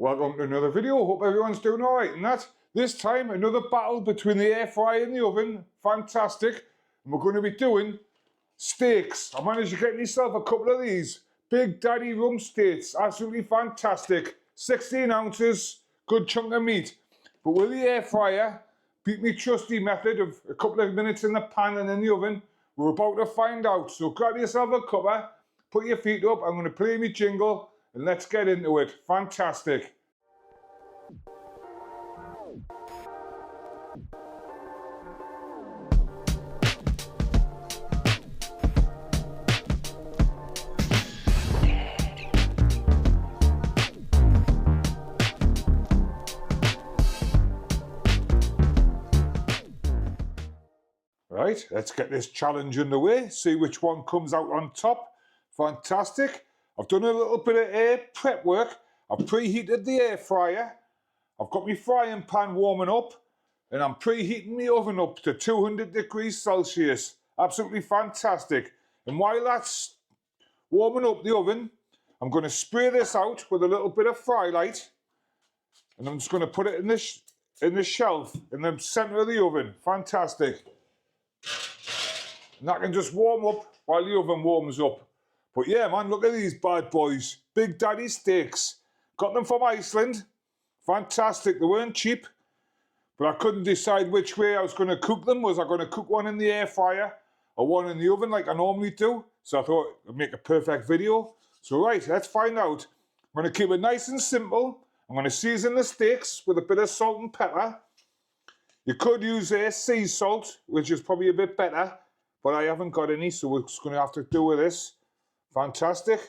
Welcome to another video. Hope everyone's doing alright and that. This time another battle between the air fryer and the oven. Fantastic. And we're going to be doing steaks. I managed to get myself a couple of these Big Daddy rump steaks. Absolutely fantastic. 16 ounces, good chunk of meat. But with the air fryer, beat me trusty method of a couple of minutes in the pan and in the oven, we're about to find out. So grab yourself a cuppa, put your feet up, I'm going to play me jingle and let's get into it. Fantastic. Right, let's get this challenge underway, see which one comes out on top. Fantastic. I've done a little bit of air prep work. I've preheated the air fryer. I've got my frying pan warming up and I'm preheating my oven up to 200 degrees Celsius. Absolutely fantastic. And while that's warming up the oven, I'm going to spray this out with a little bit of fry light and I'm just going to put it in the shelf in the center of the oven. Fantastic. And that can just warm up while the oven warms up. But yeah, man, look at these bad boys. Big Daddy steaks. Got them from Iceland. Fantastic. They weren't cheap. But I couldn't decide which way I was going to cook them. Was I going to cook one in the air fryer or one in the oven like I normally do? So I thought it'd make a perfect video. So right, let's find out. I'm going to keep it nice and simple. I'm going to season the steaks with a bit of salt and pepper. You could use sea salt, which is probably a bit better. But I haven't got any, so we're just going to have to do with this. Fantastic.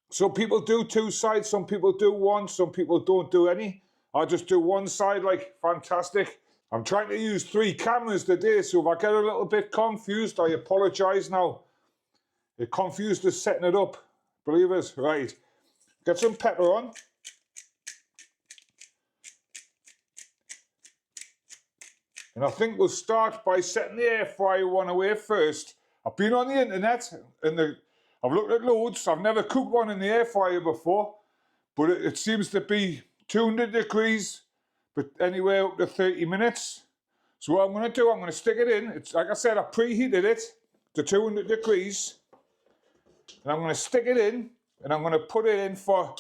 Some people do two sides, some people do one, some people don't do any. I just do one side, like, fantastic. I'm trying to use 3 cameras today, so if I get a little bit confused, I apologise now. It confused us setting it up, believe us. Right, get some pepper on. And I think we'll start by setting the air fryer one away first. I've been on the internet and I've looked at loads. I've never cooked one in the air fryer before, but it seems to be 200 degrees, but anywhere up to 30 minutes. So what I'm going to do, I'm going to stick it in. It's like I said, I preheated it to 200 degrees. And I'm going to stick it in and I'm going to put it in for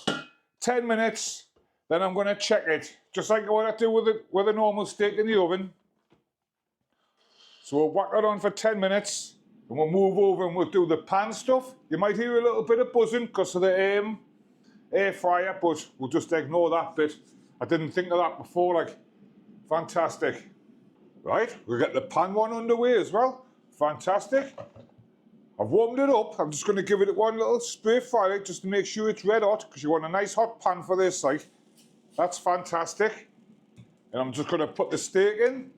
10 minutes. Then I'm going to check it, just like what I do with a normal steak in the oven. So we'll whack it on for 10 minutes and we'll move over and we'll do the pan stuff. You might hear a little bit of buzzing because of the air fryer, but we'll just ignore that bit. I didn't think of that before, like, fantastic. Right, we'll get the pan one underway as well. Fantastic. I've warmed it up. I'm just going to give it one little spray fry light just to make sure it's red hot because you want a nice hot pan for this, like. That's fantastic. And I'm just going to put the steak in.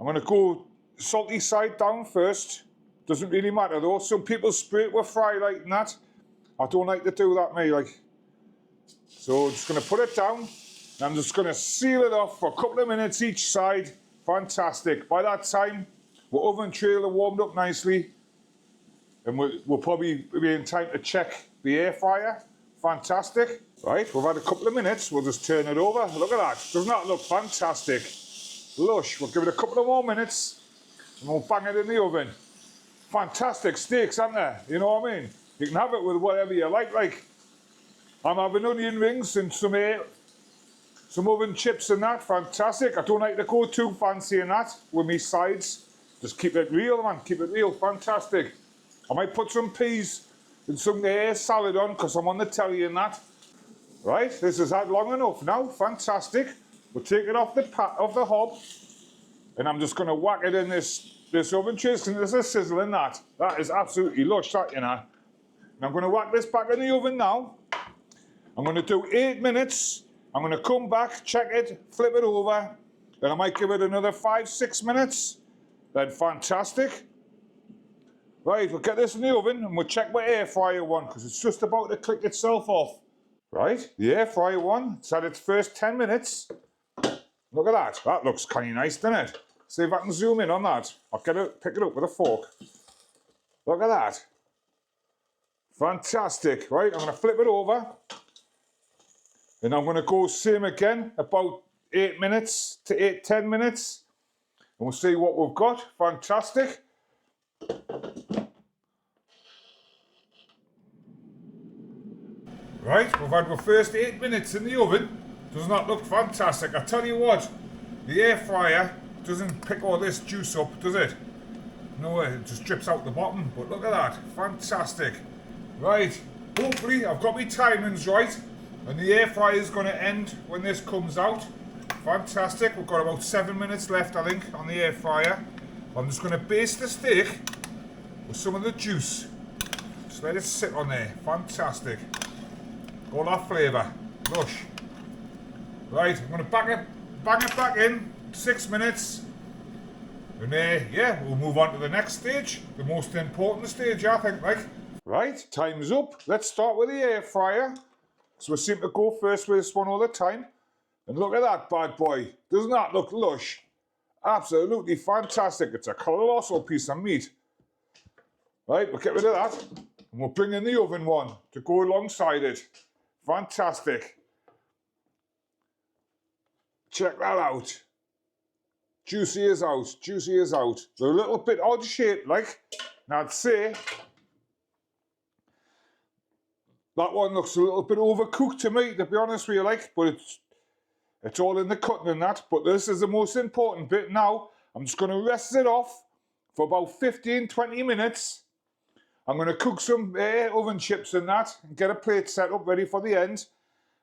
I'm going to go salty side down first. Doesn't really matter though. Some people spray it with fry light and that. I don't like to do that, me, like. So I'm just going to put it down. And I'm just going to seal it off for a couple of minutes each side. Fantastic. By that time, the oven tray will have warmed up nicely. And we'll probably be in time to check the air fryer. Fantastic. Right, we've had a couple of minutes. We'll just turn it over. Look at that. Doesn't that look fantastic? Lush. We'll give it a couple of more minutes and we'll bang it in the oven. Fantastic steaks, aren't there? You know what I mean? You can have it with whatever you like. I'm having onion rings and some oven chips and that. Fantastic. I don't like to go too fancy in that with me sides. Just keep it real, man. Keep it real. Fantastic. I might put some peas and some salad on because I'm on the telly and that. Right, this has had long enough now. Fantastic. We'll take it off the hob, and I'm just going to whack it in this oven tray because there's a sizzle in that. That is absolutely lush, that, you know. And I'm going to whack this back in the oven now. I'm going to do 8 minutes. I'm going to come back, check it, flip it over. Then I might give it another 5-6 minutes. Then fantastic. Right, we'll get this in the oven and we'll check my air fryer one because it's just about to click itself off. Right, the air fryer one, it's had its first 10 minutes. Look at that. That looks kind of nice, doesn't it? See if I can zoom in on that. I'll pick it up with a fork. Look at that. Fantastic. Right, I'm going to flip it over. And I'm going to go same again, about 8 minutes to 10 minutes. And we'll see what we've got. Fantastic. Right, we've had our first 8 minutes in the oven. Doesn't that look fantastic? I tell you what, the air fryer doesn't pick all this juice up, does it? No, it just drips out the bottom. But look at that, fantastic. Right, hopefully I've got my timings right. And the air fryer is going to end when this comes out. Fantastic, we've got about 7 minutes left, I think, on the air fryer. I'm just going to baste the steak with some of the juice. Just let it sit on there. Fantastic. All that flavour. Lush. Right, I'm going to bang it back in. 6 minutes. And yeah, we'll move on to the next stage. The most important stage, I think, like. Right, time's up. Let's start with the air fryer. So we seem to go first with this one all the time. And look at that bad boy. Doesn't that look lush? Absolutely fantastic. It's a colossal piece of meat. Right, we'll get rid of that. And we'll bring in the oven one to go alongside it. Fantastic. Check that out. Juicy as out, juicy as out. They're a little bit odd shaped, like. Now I'd say that one looks a little bit overcooked to me, to be honest with you, like, but it's all in the cutting and that. But this is the most important bit now. I'm just going to rest it off for about 15-20 minutes. I'm going to cook some oven chips and that and get a plate set up ready for the end.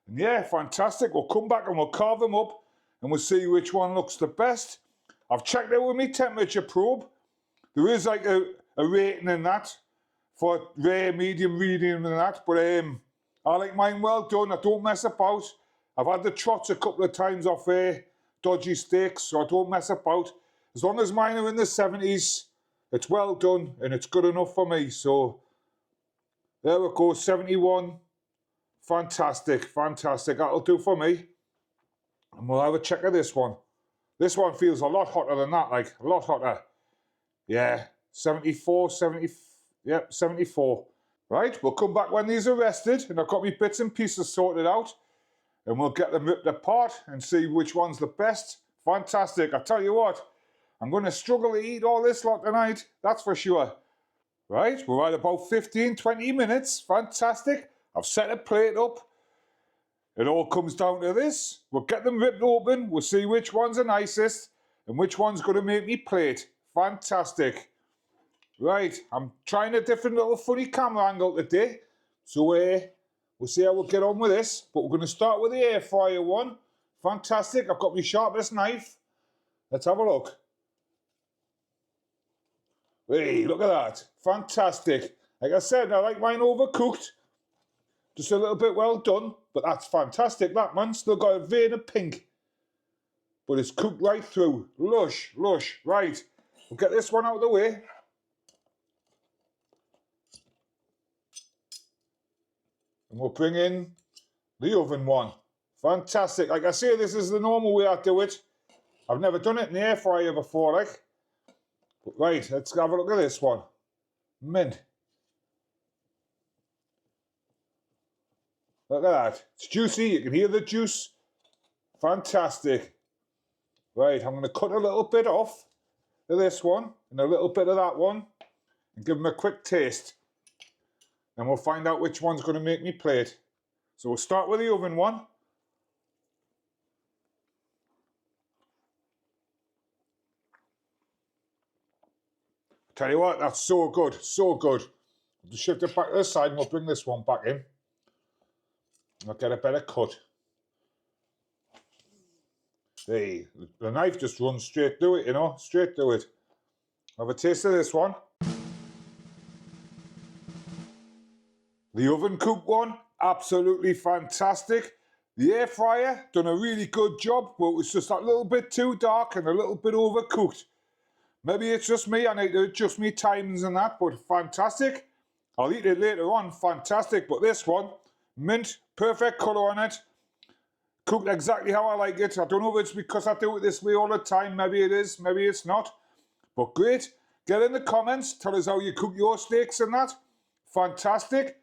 And yeah, fantastic. We'll come back and we'll carve them up and we'll see which one looks the best. I've checked it with my temperature probe. There is like a rating in that for rare, medium, medium and that. But I like mine well done. I don't mess about. I've had the trots a couple of times off dodgy steaks, so I don't mess about. As long as mine are in the 70s, it's well done and it's good enough for me. So there we go, 71. Fantastic, fantastic. That'll do for me. And we'll have a check of this one. This one feels a lot hotter than that, like a lot hotter. Yeah, 74, 70, yep, 74. Right, we'll come back when these are rested and I've got my bits and pieces sorted out. And we'll get them ripped apart and see which one's the best. Fantastic. I tell you what, I'm going to struggle to eat all this lot tonight. That's for sure. Right, we're at about 15-20 minutes. Fantastic. I've set a plate up. It all comes down to this. We'll get them ripped open. We'll see which one's the nicest and which one's going to make me plate. Fantastic. Right, I'm trying a different little funny camera angle today. So we'll see how we'll get on with this. But we're going to start with the air fryer one. Fantastic. I've got my sharpest knife. Let's have a look. Hey, look at that. Fantastic. Like I said, I like mine overcooked. Just a little bit well done. But that's fantastic, that man. Still got a vein of pink. But it's cooked right through. Lush, lush. Right. We'll get this one out of the way. And we'll bring in the oven one. Fantastic. Like I say, this is the normal way I do it. I've never done it in the air fryer before, like. But right, let's have a look at this one. Mint. Look at that. It's juicy. You can hear the juice. Fantastic. Right, I'm going to cut a little bit off of this one and a little bit of that one and give them a quick taste. And we'll find out which one's going to make me plate. So we'll start with the oven one. Tell you what, that's so good, so good. We'll just shift it back to the side and we'll bring this one back in. I'll get a better cut. Hey, the knife just runs straight through it, you know, straight through it. Have a taste of this one. The oven cooked one, absolutely fantastic. The air fryer, done a really good job, but it was just a little bit too dark and a little bit overcooked. Maybe it's just me, I need to adjust my timings and that, but fantastic. I'll eat it later on, fantastic. But this one, mint, perfect colour on it. Cooked exactly how I like it. I don't know if it's because I do it this way all the time. Maybe it is, maybe it's not. But great. Get in the comments, tell us how you cook your steaks and that. Fantastic. If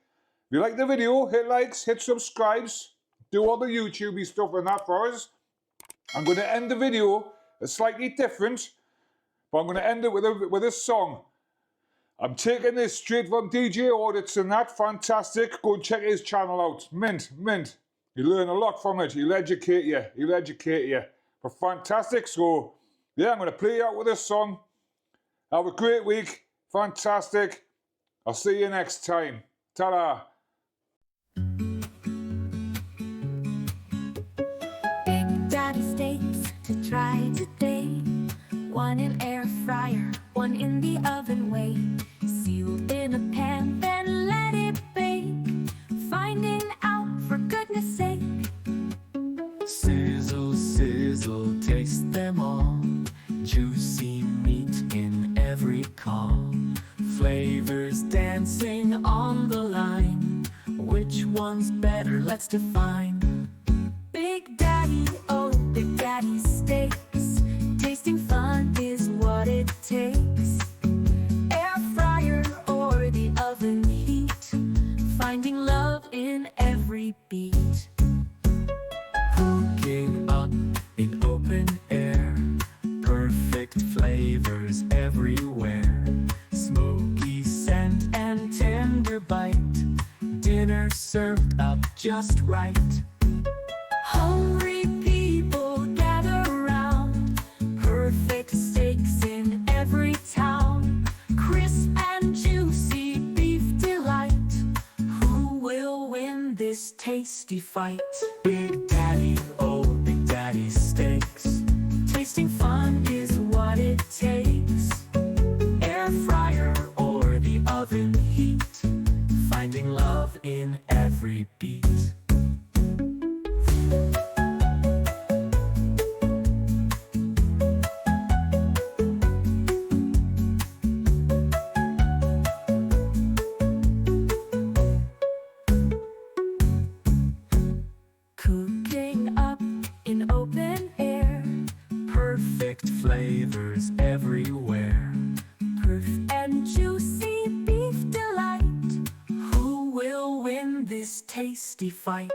you like the video, hit likes, hit subscribes. do all the YouTubey stuff and that for us. I'm going to end the video slightly different, but I'm going to end it with a song. I'm taking this straight from DJ Audits and that. Fantastic. Go and check his channel out. Mint. You learn a lot from it. He'll educate you. But fantastic. So, yeah, I'm going to play you out with this song. Have a great week. Fantastic. I'll see you next time. Ta-da. Big Daddy steaks to try today. One in air fryer, one in the oven way. Sealed in a pan, then let it bake. Finding out for goodness sake. Sizzle, sizzle, taste them all. Juicy meat in every call. Flavors dancing on the line. Which one's better? Let's define. Big Daddy, oh Big Daddy steaks. Tasting fun is what it takes. Air fryer or the oven heat. Finding love in every beat. Cooking up in open air. Perfect flavors everywhere. Smoky scent and tender bite. Dinner served up just right. Hungry people gather around. Perfect steaks in every town. Crisp and juicy beef delight. Who will win this tasty fight? Big Daddy, oh Big Daddy steaks. Tasting fun is what it takes. Air fryer or the oven heat. Finding love in every beat. Cooking up in open air. Perfect flavors everywhere. Perfect and juicy beef delight. Who will win this tasty fight?